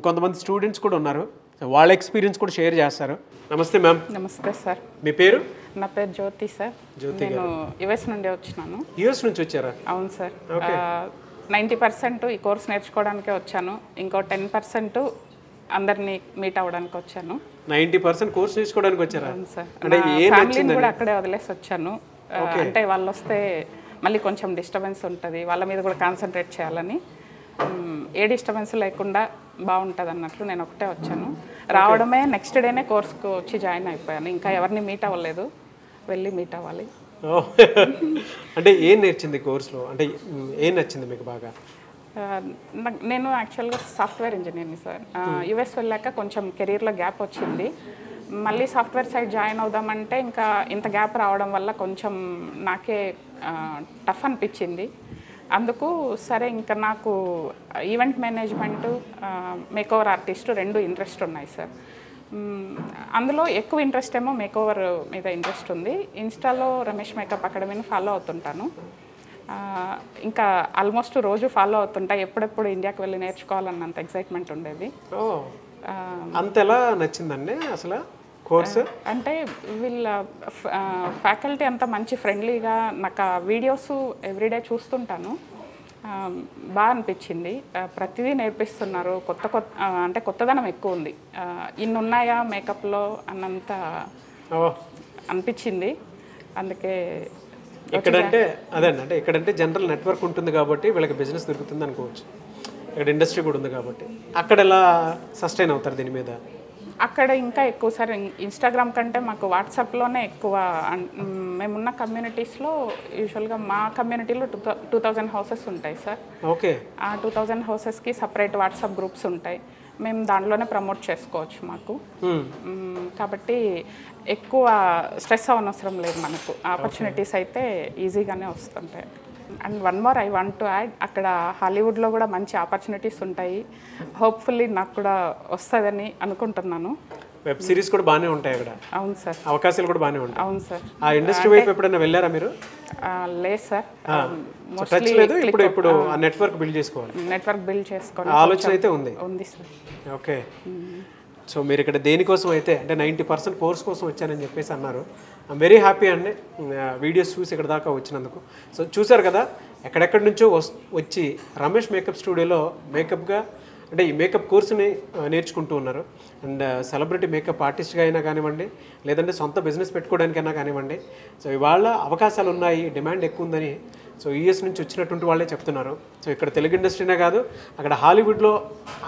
ఇంకొంతమంది స్టూడెంట్స్ కూడా ఉన్నారు, వాళ్ళ ఎక్స్పీరియన్స్ కూడా షేర్ చేస్తారు. నమస్తే మ్యామ్. నమస్తే సార్. మీ పేరు? నా పేరు జ్యోతి సార్. నేను యుఎస్ నుండి వచ్చినాను. యుఎస్ నుంచి వచ్చారా? అవును సార్. 90% ఈ కోర్స్ నేర్చుకోవడానికే వచ్చాను. ఇంకో 10% అందరినీ మీట్ అవ్వడానికి వచ్చాను. 90% కోర్స్ నేర్చుకోవడానికి వచ్చారా? అవును సార్. ఫ్యామిలీని కూడా అక్కడే వదిలేసి వచ్చాను. అంటే వాళ్ళు వస్తే మళ్ళీ కొంచెం డిస్టర్బెన్స్ ఉంటుంది, వాళ్ళ మీద కూడా కాన్సన్ట్రేట్ చేయాలని. ఏ డిస్టర్బెన్స్ లేకుండా బాగుంటుంది అన్నట్లు నేను ఒకటే వచ్చాను. రావడమే నెక్స్ట్ డేనే కోర్స్కు వచ్చి జాయిన్ అయిపోయాను. ఇంకా ఎవరిని మీట్ అవ్వలేదు, వెళ్ళి మీట్ అవ్వాలి. అంటే ఏం నేర్చింది కోర్సులో? అంటే ఏం నచ్చింది మీకు బాగా? నేను యాక్చువల్గా సాఫ్ట్వేర్ ఇంజనీర్ని సార్. యుఎస్ వెళ్ళాక కొంచెం కెరీర్లో గ్యాప్ వచ్చింది. మళ్ళీ సాఫ్ట్వేర్ సైడ్ జాయిన్ అవుదామంటే ఇంకా ఇంత గ్యాప్ రావడం వల్ల కొంచెం నాకే టఫ్ అనిపించింది. అందుకు సరే ఇంకా నాకు ఈవెంట్ మేనేజ్మెంటు, మేకోవర్ ఆర్టిస్ట్ రెండు ఇంట్రెస్ట్ ఉన్నాయి సార్. అందులో ఎక్కువ ఇంట్రెస్ట్ ఏమో మేకోవర్ మీద ఇంట్రెస్ట్ ఉంది. ఇన్స్టాలో రమేష్ మేకప్ అకాడమీని ఫాలో అవుతుంటాను. ఇంకా ఆల్మోస్ట్ రోజు ఫాలో అవుతుంటా. ఎప్పుడెప్పుడు ఇండియాకి వెళ్ళి నేర్చుకోవాలన్నంత ఎక్సైట్మెంట్ ఉండేది. అంత ఎలా నచ్చిందండి అసలు కోర్సు? అంటే వీళ్ళ ఫ్యాకల్టీ అంతా మంచి ఫ్రెండ్లీగా, నాకు ఆ వీడియోస్ ఎవ్రీడే చూస్తుంటాను, బాగా అనిపించింది. ప్రతిదీ నేర్పిస్తున్నారు. అంటే కొత్తదనం ఎక్కువ ఉంది. ఇన్ని ఉన్నాయా మేకప్లో అన్నంత అనిపించింది. అందుకే ఇక్కడంటే అంటే ఇక్కడంటే జనరల్ నెట్వర్క్ ఉంటుంది కాబట్టి వీళ్ళకి బిజినెస్ దొరుకుతుంది అనుకోవచ్చు. ఇక్కడ ఇండస్ట్రీ కూడా ఉంది కాబట్టి అక్కడ ఎలా సస్టైన్ అవుతారు దీని మీద? అక్కడ ఇంకా ఎక్కువ సార్. ఇన్స్టాగ్రామ్ కంటే మాకు వాట్సాప్లోనే ఎక్కువ. మేమున్న కమ్యూనిటీస్లో యూజువల్గా మా కమ్యూనిటీలో 2000 హౌసెస్ ఉంటాయి సార్. ఓకే. ఆ 2000 హౌసెస్కి సపరేట్ వాట్సాప్ గ్రూప్స్ ఉంటాయి. మేము దాంట్లోనే ప్రమోట్ చేసుకోవచ్చు మాకు. కాబట్టి ఎక్కువ స్ట్రెస్ అవనవసరం లేదు మనకు. ఆపర్చునిటీస్ అయితే ఈజీగానే వస్తుంటాయి. And one more I want to add, అక్కడ హాలీవుడ్లో కూడా మంచి ఆపర్చునిటీస్ ఉంటాయి. హోప్ఫుల్లీ నాకు కూడా వస్తుందని అనుకుంటున్నాను. వెబ్ సిరీస్ కూడా బాగానే ఉంటాయి అక్కడ. అవును సార్. అవకాశాలు కూడా బాగానే ఉంటాయి. అవును సార్. ఆ ఇండస్ట్రీ వైపు ఎప్పుడైనా వెళ్ళారా మీరు? లేదు సార్. ఇప్పుడు ఆ నెట్వర్క్ బిల్డ్ చేసుకోవాలి. నెట్వర్క్ బిల్డ్ చేసుకోవాలి ఆలోచన అయితే ఉంది సార్. ఓకే. సో మీరు ఇక్కడ దేనికోసం అయితే అంటే 90% కోర్స్ కోసం వచ్చానని చెప్పేసి అన్నారు. ఐఎమ్ వెరీ హ్యాపీ అండి వీడియోస్ చూసి ఇక్కడ దాకా వచ్చినందుకు. సో చూసారు కదా, ఎక్కడెక్కడి నుంచో వచ్చి రమేష్ మేకప్ స్టూడియోలో మేకప్గా అంటే ఈ మేకప్ కోర్సుని నేర్చుకుంటూ ఉన్నారు. అండ్ సెలబ్రిటీ మేకప్ ఆర్టిస్ట్గా అయినా కానివ్వండి, లేదంటే సొంత బిజినెస్ పెట్టుకోవడానికైనా కానివ్వండి. సో ఇవాళ అవకాశాలు ఉన్నాయి, డిమాండ్ ఎక్కువ ఉందని సో యూఎస్ నుంచి వచ్చినటువంటి వాళ్ళే చెప్తున్నారు. సో ఇక్కడ తెలుగు ఇండస్ట్రీనే కాదు, అక్కడ హాలీవుడ్లో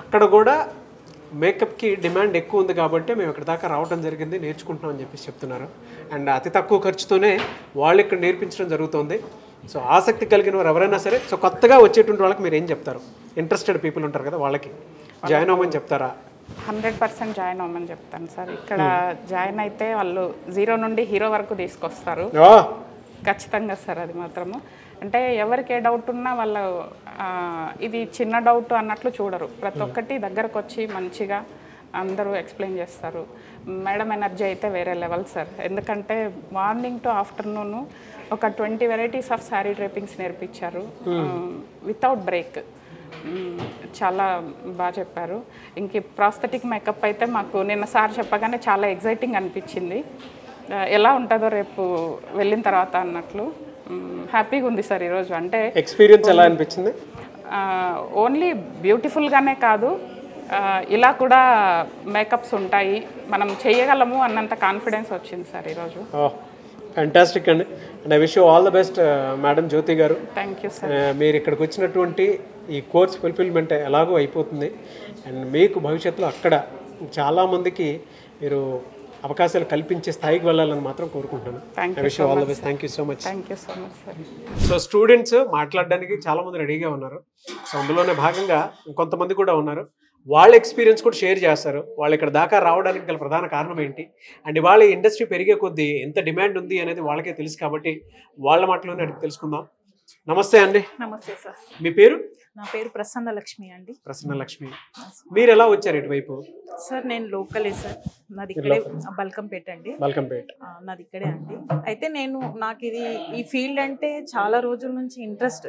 అక్కడ కూడా మేకప్కి డిమాండ్ ఎక్కువ ఉంది కాబట్టి మేము ఇక్కడ దాకా రావడం జరిగింది, నేర్చుకుంటున్నాం అని చెప్పేసి చెప్తున్నారు. అండ్ అతి తక్కువ ఖర్చుతోనే వాళ్ళు ఇక్కడ నేర్పించడం జరుగుతుంది. సో ఆసక్తి కలిగిన వారు ఎవరైనా సరే, సో కొత్తగా వచ్చేటువంటి వాళ్ళకి మీరు ఏం చెప్తారు? ఇంట్రెస్టెడ్ పీపుల్ ఉంటారు కదా, వాళ్ళకి జాయిన్ అవ్వమని చెప్తారా? 100% జాయిన్ అవ్వమని చెప్తాను సార్. ఇక్కడ జాయిన్ అయితే వాళ్ళు 0 నుండి హీరో వరకు తీసుకొస్తారు ఖచ్చితంగా సార్. అది మాత్రము అంటే ఎవరికి ఏ డౌట్ ఉన్నా వాళ్ళు ఇది చిన్న డౌట్ అన్నట్లు చూడరు. ప్రతి ఒక్కటి దగ్గరకు వచ్చి మంచిగా అందరూ ఎక్స్ప్లెయిన్ చేస్తారు. మేడం ఎనర్జీ అయితే వేరే లెవెల్ సార్. ఎందుకంటే మార్నింగ్ టు ఆఫ్టర్నూన్ ఒక 20 వెరైటీస్ ఆఫ్ శారీ డ్రేపింగ్స్ నేర్పించారు వితౌట్ బ్రేక్. చాలా బాగా చెప్పారు. ఇంక ప్రాస్థెటిక్ మేకప్ అయితే మాకు నిన్న సార్ చెప్పగానే చాలా ఎగ్జైటింగ్ అనిపించింది. ఎలా ఉంటుందో రేపు వెళ్ళిన తర్వాత అన్నట్లు హ్యాపీగా ఉంది సార్ ఈరోజు. అంటే ఎక్స్పీరియన్స్ ఎలా అనిపించింది? ఓన్లీ బ్యూటిఫుల్గానే కాదు, ఇలా కూడా మేకప్స్ ఉంటాయి, మనం చేయగలము అన్నంత కాన్ఫిడెన్స్ వచ్చింది సార్ ఈరోజు. ఫ్యాంటాస్టిక్ అండి. And I wish you all the best madam Jyothi గారు. Thank you sir. మీరు ఇక్కడికి వచ్చినటువంటి ఈ కోర్స్ ఫుల్ఫిల్మెంట్ ఎలాగో అయిపోతుంది. అండ్ మీకు భవిష్యత్తులో అక్కడ చాలామందికి మీరు అవకాశాలు కల్పించే స్థాయికి వెళ్ళాలని మాత్రం కోరుకుంటున్నాను. I wish you all the best. Thank you so much. Thank you so much sir. So students మాట్లాడడానికి చాలామంది రెడీగా ఉన్నారు. సో అందులోనే భాగంగా ఇంకొంతమంది కూడా ఉన్నారు. వాళ్ళ ఎక్స్పీరియన్స్ కూడా షేర్ చేస్తారు. వాళ్ళు ఇక్కడ దాకా రావడానికి గల ప్రధాన కారణం ఏంటి, అండ్ వాళ్ళ ఇండస్ట్రీ పెరిగే కొద్దీ ఎంత డిమాండ్ ఉంది అనేది వాళ్ళకే తెలుసు కాబట్టి వాళ్ళ మాటలోనే అడిగి తెలుసుకుందాం. నమస్తే అండి. నమస్తే సార్. మీ పేరు? నా పేరు ప్రసన్న లక్ష్మి అండి. ప్రసన్న లక్ష్మి. మీరు ఎలా వచ్చారు ఇటువైపు? సార్ నేను లోకలే సార్, నాది ఇక్కడే బల్కంపేట అండి. బల్కంపేట నాది ఇక్కడే అండి. అయితే నాకు ఇది ఈ ఫీల్డ్ అంటే చాలా రోజుల నుంచి ఇంట్రెస్ట్.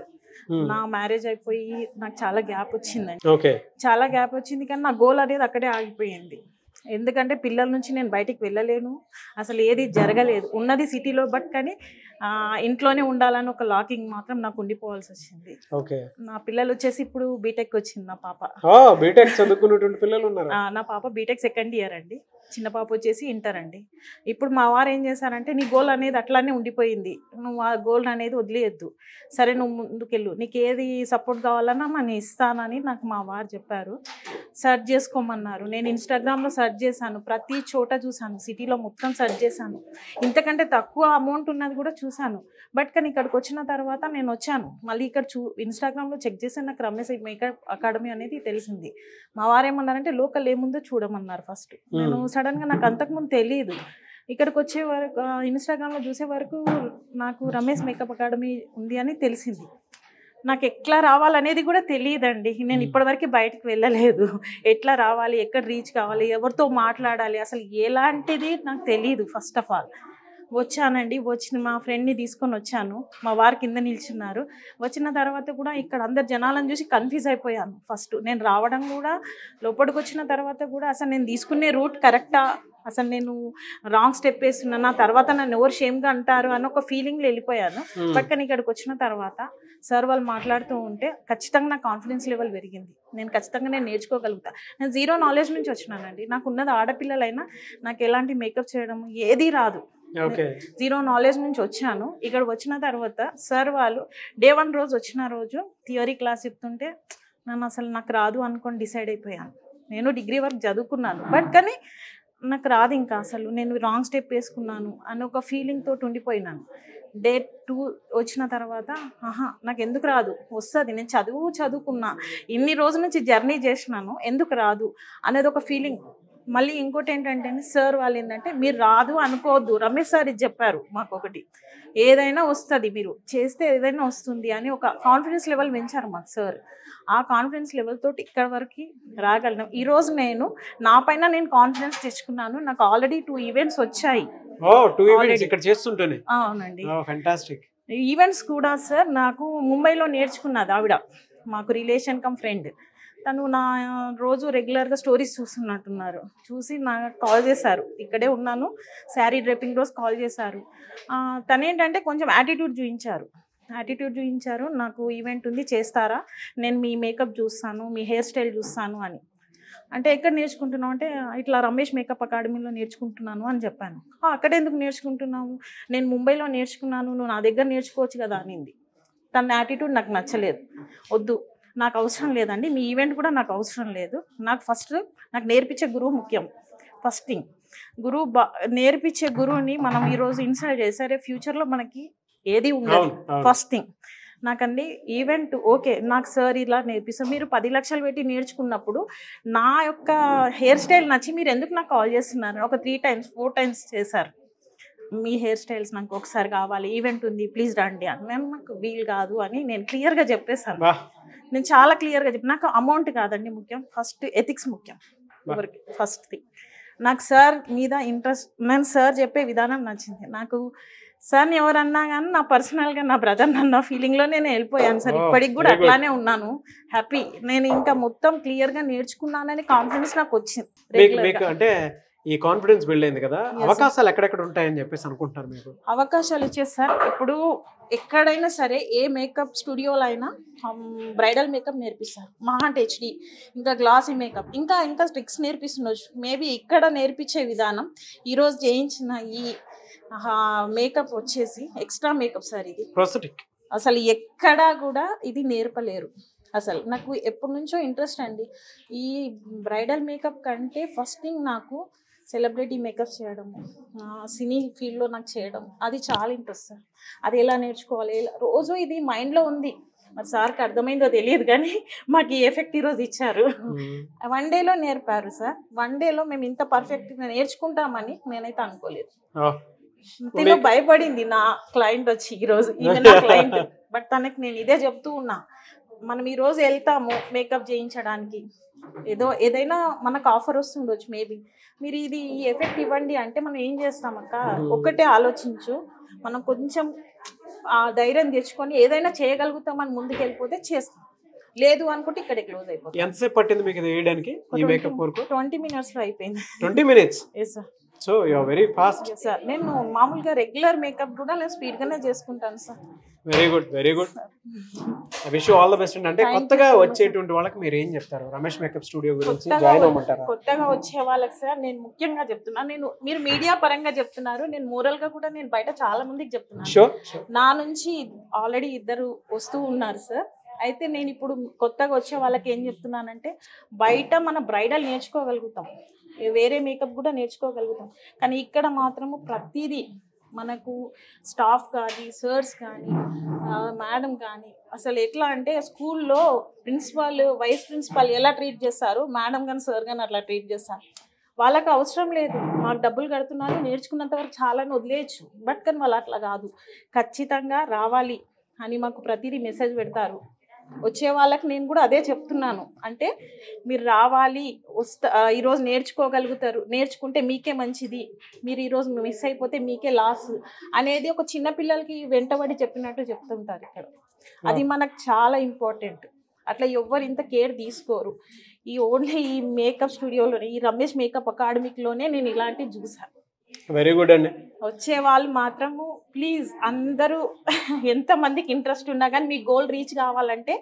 నా మ్యారేజ్ అయిపోయి నాకు చాలా గ్యాప్ వచ్చిందండి. ఓకే. చాలా గ్యాప్ వచ్చింది కానీ నా గోల్ అనేది అక్కడే ఆగిపోయింది. ఎందుకంటే పిల్లల నుంచి నేను బయటికి వెళ్ళలేను, అసలు ఏది జరగలేదు. ఉన్నది సిటీలో, బట్ కానీ ఇంట్లోనే ఉండాలని ఒక లాకింగ్ మాత్రం నాకు ఉండిపోవాల్సి వచ్చింది. ఓకే. నా పిల్లలు వచ్చేసి ఇప్పుడు బీటెక్ వచ్చింది. నా పాప బీటెక్ చదువుకున్నటువంటి పిల్లలు ఉన్నారు. నా పాప బీటెక్ సెకండ్ ఇయర్ అండి. చిన్న పాప వచ్చేసి ఇంటర్ అండి. ఇప్పుడు మా వారు ఏం చేశారంటే, నీ గోల్ అనేది అట్లానే ఉండిపోయింది, నువ్వు ఆ గోల్ అనేది వదిలేయద్దు, సరే నువ్వు ముందుకెళ్ళు, నీకు ఏది సపోర్ట్ కావాలన్నా నేను ఇస్తానని నాకు మా వారు చెప్పారు. సెర్చ్ చేసుకోమన్నారు. నేను ఇన్స్టాగ్రామ్లో సెర్చ్ చేశాను, ప్రతి చోట చూశాను, సిటీలో మొత్తం సెర్చ్ చేశాను, ఇంతకంటే తక్కువ అమౌంట్ ఉన్నది కూడా చూశాను. బట్ కానీ ఇక్కడికి వచ్చిన తర్వాత నేను వచ్చాను, మళ్ళీ ఇక్కడ ఇన్స్టాగ్రామ్లో చెక్ చేసి నాకు రమేష్ మేకప్ అకాడమీ అనేది తెలిసింది. మా వారు ఏమన్నారంటే లోకల్ ఏముందో చూడమన్నారు ఫస్ట్. నేను సడన్గా నాకు అంతకుముందు తెలియదు, ఇక్కడికి వచ్చే వరకు ఇన్స్టాగ్రామ్లో చూసే వరకు నాకు రమేష్ మేకప్ అకాడమీ ఉంది అని తెలిసింది. నాకు ఎట్లా రావాలనేది కూడా తెలియదండి. నేను ఇప్పటివరకు బయటకు వెళ్ళలేదు, ఎట్లా రావాలి, ఎక్కడ రీచ్ కావాలి, ఎవరితో మాట్లాడాలి, అసలు ఎలాంటిది నాకు తెలియదు. ఫస్ట్ ఆఫ్ ఆల్ వచ్చానండి, వచ్చిన మా ఫ్రెండ్ని తీసుకొని వచ్చాను, మా వారి కింద నిల్చున్నారు. వచ్చిన తర్వాత కూడా ఇక్కడ అందరు జనాలను చూసి కన్ఫ్యూజ్ అయిపోయాను. ఫస్ట్ నేను రావడం కూడా, లోపలికి వచ్చిన తర్వాత కూడా అసలు నేను తీసుకునే రూట్ కరెక్టా, అసలు నేను రాంగ్ స్టెప్ వేస్తున్నాను, తర్వాత నన్ను ఎవరు షేమ్గా అంటారు అని ఒక ఫీలింగ్లో వెళ్ళిపోయాను. బట్ కానీ ఇక్కడికి వచ్చిన తర్వాత సార్ వాళ్ళు మాట్లాడుతూ ఉంటే ఖచ్చితంగా నా కాన్ఫిడెన్స్ లెవెల్ పెరిగింది. నేను ఖచ్చితంగా నేను నేర్చుకోగలుగుతా. నేను జీరో నాలెడ్జ్ నుంచి వచ్చినానండి. నాకు ఉన్నది ఆడపిల్లలైనా నాకు ఎలాంటి మేకప్ చేయడం ఏదీ రాదు, జీరో నాలెడ్జ్ నుంచి వచ్చాను. ఇక్కడ వచ్చిన తర్వాత సార్ వాళ్ళు డే 1 రోజు వచ్చిన రోజు థియరీ క్లాస్ చెప్తుంటే నన్ను అసలు నాకు రాదు అనుకొని డిసైడ్ అయిపోయాను. నేను డిగ్రీ వరకు చదువుకున్నాను, బట్ కానీ నాకు రాదు, ఇంకా అసలు నేను రాంగ్ స్టెప్ వేసుకున్నాను అని ఒక ఫీలింగ్ తోటి ఉండిపోయినాను. డే 2 వచ్చిన తర్వాత నాకు ఎందుకు రాదు, వస్తుంది, నేను చదువుకున్నా, ఇన్ని రోజుల నుంచి జర్నీ చేసినాను, ఎందుకు రాదు అనేది ఒక ఫీలింగ్. మళ్ళీ ఇంకోటి ఏంటంటే సార్ వాళ్ళు ఏంటంటే మీరు రాదు అనుకోవద్దు, రమేష్ సార్ ఇది చెప్పారు మాకు ఒకటి, ఏదైనా వస్తుంది, మీరు చేస్తే ఏదైనా వస్తుంది అని ఒక కాన్ఫిడెన్స్ లెవెల్ పెంచారు మాకు సార్. ఆ కాన్ఫిడెన్స్ లెవెల్ తోటి ఇక్కడ వరకు రాగలను. ఈరోజు నేను నా పైన నేను కాన్ఫిడెన్స్ తెచ్చుకున్నాను. నాకు ఆల్రెడీ 2 ఈవెంట్స్ వచ్చాయి. అవునండి, ఈవెంట్స్ కూడా సార్ నాకు ముంబైలో నేర్చుకున్నది ఆవిడ, మాకు రిలేషన్ కమ్ ఫ్రెండ్. తను నా రోజు రెగ్యులర్గా స్టోరీస్ చూస్తున్నట్టున్నారు, చూసి నాకు కాల్ చేశారు, ఇక్కడే ఉన్నాను శారీ డ్రెప్పింగ్ రోజు కాల్ చేశారు. తనేంటంటే కొంచెం యాటిట్యూడ్ చూపించారు, నాకు ఈవెంట్ ఉంది చేస్తారా, నేను మీ మేకప్ చూస్తాను, మీ హెయిర్ స్టైల్ చూస్తాను అని. అంటే ఎక్కడ నేర్చుకుంటున్నావు అంటే ఇట్లా రమేష్ మేకప్ అకాడమీలో నేర్చుకుంటున్నాను అని చెప్పాను. అక్కడ ఎందుకు నేర్చుకుంటున్నావు, నేను ముంబైలో నేర్చుకున్నాను, నువ్వు నా దగ్గర నేర్చుకోవచ్చు కదా అనింది. తన యాటిట్యూడ్ నాకు నచ్చలేదు. వద్దు, నాకు అవసరం లేదండి, మీ ఈవెంట్ కూడా నాకు అవసరం లేదు, నాకు ఫస్ట్ నాకు నేర్పించే గురువు ముఖ్యం. ఫస్ట్ థింగ్, నేర్పించే గురువుని మనం ఈరోజు ఇన్సల్ట్ చేసారే ఫ్యూచర్లో మనకి ఏది ఉండదు. ఫస్ట్ థింగ్ నాకండి ఈవెంట్ ఓకే, నాకు సార్ ఇలా నేర్పిస్తాను, మీరు 10 లక్షలు పెట్టి నేర్చుకున్నప్పుడు నా యొక్క హెయిర్ స్టైల్ నచ్చి మీరు ఎందుకు నాకు కాల్ చేస్తున్నారు, ఒక 3 times 4 times చేశారు. మీ హెయిర్ స్టైల్స్ నాకు ఒకసారి కావాలి, ఈవెంట్ ఉంది ప్లీజ్ రండి అని. మేము నాకు వీలు కాదు అని నేను క్లియర్గా చెప్పేశాను. నేను చాలా క్లియర్గా చెప్పి, నాకు అమౌంట్ కాదండి ముఖ్యం, ఫస్ట్ ఎథిక్స్ ముఖ్యం ఎవరికి. ఫస్ట్ థింగ్ నాకు సార్ మీద ఇంట్రెస్ట్, నేను సార్ చెప్పే విధానం నచ్చింది నాకు. సార్ని ఎవరన్నా కానీ నా పర్సనల్గా నా బ్రదర్ నన్న ఫీలింగ్లో నేను వెళ్ళిపోయాను సార్. ఇప్పటికి కూడా అట్లానే ఉన్నాను, హ్యాపీ. నేను ఇంకా మొత్తం క్లియర్గా నేర్చుకున్నానని కాన్ఫిడెన్స్ నాకు వచ్చింది. అంటే ఈ కాన్ఫిడెన్స్ బిల్డ్ అయింది కదా, అవకాశాలు ఎక్కడెక్కడ ఉంటాయని చెప్పేసి అనుకుంటున్నారు మీరు? అవకాశాలు వచ్చేసి సార్ ఇప్పుడు ఎక్కడైనా సరే ఏ మేకప్ స్టూడియోలో అయినా బ్రైడల్ మేకప్ నేర్పిస్తారు, మహాంట్ హెచ్డి, ఇంకా గ్లాసీ మేకప్, ఇంకా ట్రిక్స్ నేర్పిస్తుండొచ్చు. మేబీ ఇక్కడ నేర్పించే విధానం ఈరోజు చేయించిన ఈ మేకప్ వచ్చేసి ఎక్స్ట్రా మేకప్ సార్, ఇది ప్రాస్థెటిక్. అసలు ఎక్కడా కూడా ఇది నేర్పలేరు. అసలు నాకు ఎప్పటి నుంచో ఇంట్రెస్ట్ అండి ఈ బ్రైడల్ మేకప్ కంటే. ఫస్ట్ థింగ్ నాకు సెలబ్రిటీ మేకప్ చేయడము, సినీ ఫీల్డ్లో నాకు చేయడం అది చాలా ఇంట్రెస్ట్ సార్. అది ఎలా నేర్చుకోవాలి, రోజు ఇది మైండ్లో ఉంది. మరి సార్కి అర్థమైందో తెలియదు కానీ మాకు ఈ ఎఫెక్ట్ ఈరోజు ఇచ్చారు. 1 డేలో నేర్పారు సార్. 1 డేలో మేము ఇంత పర్ఫెక్ట్గా నేర్చుకుంటామని నేనైతే అనుకోలేదు. తిను భయపడింది నా క్లయింట్ వచ్చి ఈరోజు, ఈమె నా క్లయింట్. బట్ తనకి నేను ఇదే చెప్తూ ఉన్నా, మనం ఈరోజు వెళ్తాము మేకప్ చేయించడానికి, ఏదైనా మనకు ఆఫర్ వస్తుండొచ్చు, మేబీ మీరు ఇది ఈ ఎఫెక్ట్ ఇవ్వండి అంటే మనం ఏం చేస్తామక్క, ఒక్కటే ఆలోచించు, మనం కొంచెం ఆ ధైర్యం తెచ్చుకొని ఏదైనా చేయగలుగుతామని ముందుకు వెళ్ళిపోతే చేస్తాం, లేదు అనుకుంటే ఇక్కడే క్లోజ్ అయిపోతాం. ఎంతసేపు పట్టింది మీకు ఇది వేయడానికి ఈ మేకప్ వర్క్? 20 minutes అయిపోయింది. 20 minutes? Yes sir. So you are very fast. Sir నేను మామూలుగా రెగ్యులర్ మేకప్ కూడా నేను స్పీడ్గానే చేసుకుంటాను sir. Very good, very good. I wish you all the best. అంటే కొత్తగా వచ్చేటువంటి వాళ్ళకి మీరు ఏం చెప్తారు రమేష్ మేకప్ స్టూడియో గురించి? జాయిన్ అవ్వమంటారా? కొత్తగా వచ్చే వాళ్ళకి సార్ నేను ముఖ్యంగా చెప్తున్నాను, మీరు మీడియా పరంగా చెప్తున్నారు, నేను మోరల్ గా కూడా నేను బయట చాలా మందికి చెప్తున్నాను. షూర్. నా నుంచి ఆల్రెడీ 2 వస్తూ ఉన్నారు సార్. అయితే నేను ఇప్పుడు కొత్తగా వచ్చే వాళ్ళకి ఏం చెప్తున్నానంటే, బయట మన బ్రైడల్ నేర్చుకోగలుగుతాం, వేరే మేకప్ కూడా నేర్చుకోగలుగుతాం, కానీ ఇక్కడ మాత్రము ప్రతిదీ మనకు స్టాఫ్ కానీ సర్స్ కానీ మేడం కానీ అసలు ఎట్లా అంటే స్కూల్లో ప్రిన్సిపాల్ వైస్ ప్రిన్సిపాల్ ఎలా ట్రీట్ చేస్తారు, మేడం కానీ సార్ కానీ అట్లా ట్రీట్ చేస్తారు. వాళ్ళకి అవసరం లేదు, మాకు డబ్బులు కడుతున్నారు నేర్చుకున్నంత వరకు చాలని వదిలేయచ్చు, బట్ కానీ వాళ్ళు అట్లా కాదు, ఖచ్చితంగా రావాలి అని మాకు ప్రతిదీ మెసేజ్ పెడతారు. వచ్చే వాళ్ళకి నేను కూడా అదే చెప్తున్నాను, అంటే మీరు రావాలి, ఈరోజు నేర్చుకోగలుగుతారు, నేర్చుకుంటే మీకే మంచిది, మీరు ఈరోజు మిస్ అయిపోతే మీకే లాస్ అనేది ఒక చిన్న పిల్లలకి వెంటబడి చెప్పినట్టు చెప్తుంటారు ఇక్కడ. అది మనకు చాలా ఇంపార్టెంట్. అట్లా ఎవ్వరు ఇంత కేర్ తీసుకోరు. ఓన్లీ ఈ మేకప్ స్టూడియోలోనే, ఈ రమేష్ మేకప్ అకాడమీలోనే నేను ఇలాంటివి చూసాను. వెరీ గుడ్ అండి. వచ్చే వాళ్ళు మాత్రము ప్లీజ్ అందరూ ఎంతమందికి ఇంట్రెస్ట్ ఉన్నా కానీ మీ గోల్ రీచ్ కావాలంటే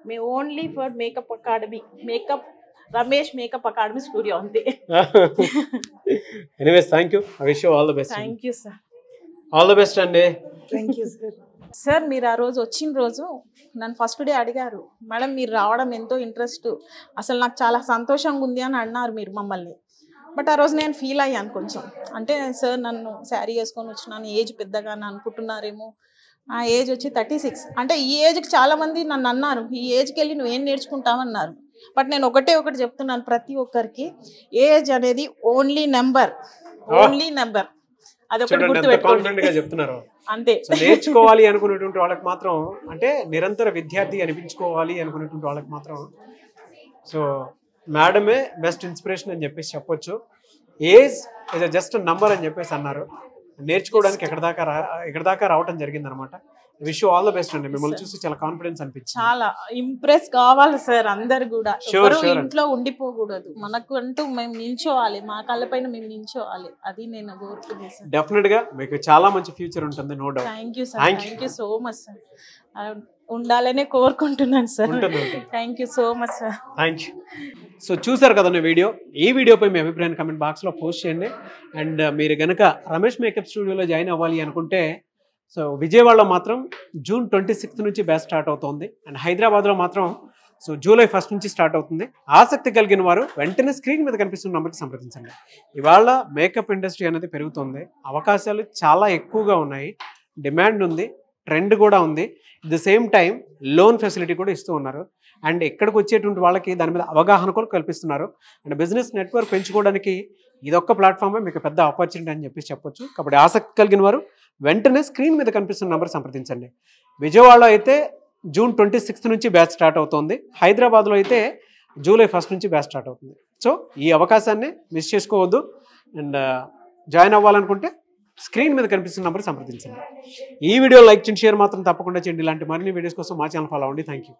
మీ only for makeup academy, makeup Ramesh makeup academy studio అంతే. Anyways thank you. I wish you all the best. Thank you sir. All the best అండి. Thank you sir. సార్ మీరు ఆ రోజు వచ్చిన రోజు నన్ను ఫస్ట్ డే అడిగారు, మేడం మీరు రావడం ఎంతో ఇంట్రెస్ట్, అసలు నాకు చాలా సంతోషంగా ఉంది అని అన్నారు మీరు మమ్మల్ని. బట్ ఆ రోజు నేను ఫీల్ అయ్యాను కొంచెం, అంటే సార్ నన్ను శారీ వేసుకొని వచ్చినాను, ఏజ్ పెద్దగా అనుకుంటున్నారేమో, ఆ ఏజ్ వచ్చి 36. అంటే ఈ ఏజ్కి చాలామంది నన్ను అన్నారు, ఈ ఏజ్కి వెళ్ళి నువ్వేం నేర్చుకుంటావన్నారు. బట్ నేను ఒకటి చెప్తున్నాను ప్రతి ఒక్కరికి, ఏజ్ అనేది ఓన్లీ నెంబర్, ఓన్లీ నెంబర్. అదొకటి గుర్తుపెట్టుకోండి చెప్తున్నారు అంతే. నేర్చుకోవాలి అనుకునేటువంటి వాళ్ళకి మాత్రం, అంటే నిరంతర విద్యార్థి అనిపించుకోవాలి అనుకునేటువంటి వాళ్ళకి మాత్రం సో మేడమే బెస్ట్ ఇన్స్పిరేషన్ అని చెప్పేసి చెప్పొచ్చు. ఏజ్ ఇస్ జస్ట్ నంబర్ అని చెప్పేసి అన్నారు. నేర్చుకోవడానికి ఎక్కడ దాకా రావటం జరిగింది అనమాట. Wish you all the best అండి. మిమ్మల్ని చూసి చాలా కాన్ఫిడెన్స్ అనిపించింది. చాలా ఇంప్రెస్ కావాలి సార్ అందరు కూడా, ఎవరు ఇంట్లో ఉండిపోకూడదు, మనకు అంటూ మేము నిల్చోవాలి, మా కళ్ళపైన మేము నిల్చోవాలి, అది నేను కోరుకునేది సార్. డెఫినెట్ గా మీకు చాలా మంచి ఫ్యూచర్ ఉంటుంది, no doubt. Thank you sir. Thank you so much sir. ఉండాలనే కోరుకుంటున్నాను sir. Thank you so much sir. Thank you. So చూసారు కదండి వీడియో. ఈ వీడియోపై మీ అభిప్రాయాన్ని కమెంట్ బాక్స్లో పోస్ట్ చేయండి. అండ్ మీరు కనుక రమేష్ మేకప్ స్టూడియోలో జాయిన్ అవ్వాలి అనుకుంటే, సో విజయవాడలో మాత్రం June 26 నుంచి బ్యాచ్ స్టార్ట్ అవుతుంది. అండ్ హైదరాబాద్లో మాత్రం సో July 1 నుంచి స్టార్ట్ అవుతుంది. ఆసక్తి కలిగిన వారు వెంటనే స్క్రీన్ మీద కనిపిస్తున్న నెంబర్కి సంప్రదించండి. ఇవాళ మేకప్ ఇండస్ట్రీ అనేది పెరుగుతుంది, అవకాశాలు చాలా ఎక్కువగా ఉన్నాయి, డిమాండ్ ఉంది, ట్రెండ్ కూడా ఉంది. The same time loan facility కూడా ఇస్తూ ఉన్నారు. అండ్ ఇక్కడికి వచ్చేటువంటి వాళ్ళకి దాని మీద అవగాహన కూడా కల్పిస్తున్నారు. అండ్ బిజినెస్ నెట్వర్క్ పెంచుకోవడానికి ఇదొక్క ప్లాట్ఫామే మీకు పెద్ద ఆపర్చునిటీ అని చెప్పి చెప్పొచ్చు. కాబట్టి ఆసక్తి కలిగిన వారు వెంటనే స్క్రీన్ మీద కనిపిస్తున్న నెంబర్ సంప్రదించండి. విజయవాడలో అయితే June 26 నుంచి బ్యాచ్ స్టార్ట్ అవుతుంది. హైదరాబాద్లో అయితే July 1 నుంచి బ్యాచ్ స్టార్ట్ అవుతుంది. సో ఈ అవకాశాన్ని మిస్ చేసుకోవద్దు. అండ్ జాయిన్ అవ్వాలనుకుంటే స్క్రీన్ మీద కనిపిస్తున్న నెంబర్ సంప్రదించండి. ఈ వీడియో లైక్ చేయండి, షేర్ మాత్రం తప్పకుండా చేయండి. ఇలాంటి మరిన్ని వీడియోస్ కోసం మా ఛానల్ ఫాలో అవ్వండి. Thank you.